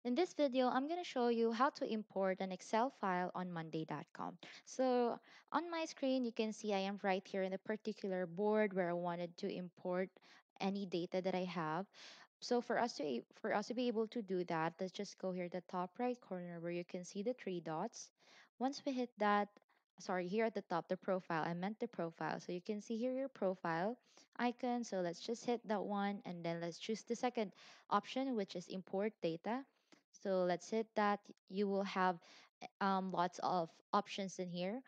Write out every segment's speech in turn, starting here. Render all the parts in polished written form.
In this video, I'm going to show you how to import an Excel file on Monday.com. So on my screen, you can see I am right here in the particular board where I wanted to import any data that I have. So for us to be able to do that, let's just go here to the top right corner where you can see the three dots. Once we hit that, sorry, here at the top, the profile, I meant the profile. So you can see here your profile icon. So let's just hit that one and then let's choose the second option, which is import data. So let's hit that. You will have lots of options in here.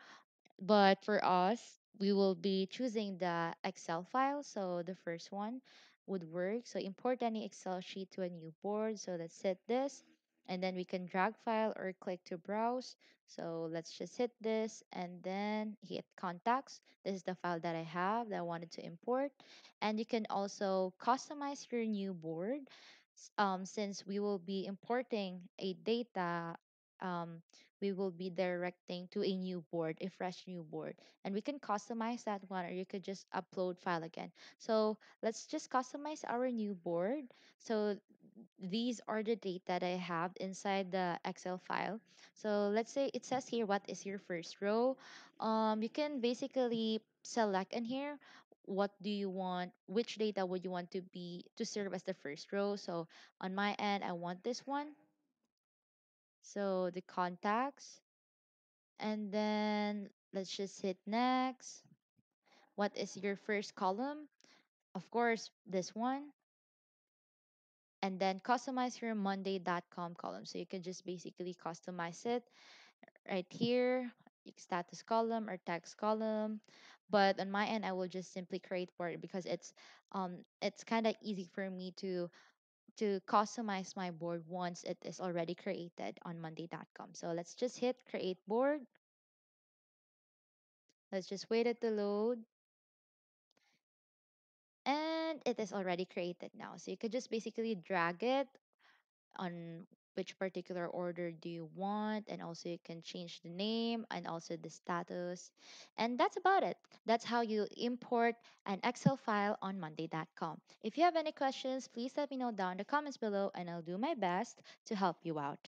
But for us, we will be choosing the Excel file. So the first one would work. So import any Excel sheet to a new board. So let's hit this. And then we can drag file or click to browse. So let's just hit this and then hit contacts. This is the file that I have that I wanted to import. And you can also customize your new board. Since we will be importing a data, um, we will be directing to a new board, a fresh new board. And we can customize that one, or you could just upload file again. So let's just customize our new board. So these are the data that I have inside the Excel file. So let's say it says here, what is your first row? You can basically select in here what do you want, which data would you want to serve as the first row. So on my end, I want this one. So the contacts, and then let's just hit next. What is your first column? Of course, this one. And then customize your monday.com column. So you can just basically customize it right here, status column or text column. But on my end, I will just simply create board because it's kind of easy for me to customize my board once it is already created on monday.com. So let's just hit create board. Let's just wait it to load. And it is already created now. So you could just basically drag it on which particular order do you want, and also you can change the name and also the status. And that's about it. That's how you import an Excel file on monday.com. If you have any questions, please let me know down in the comments below and I'll do my best to help you out.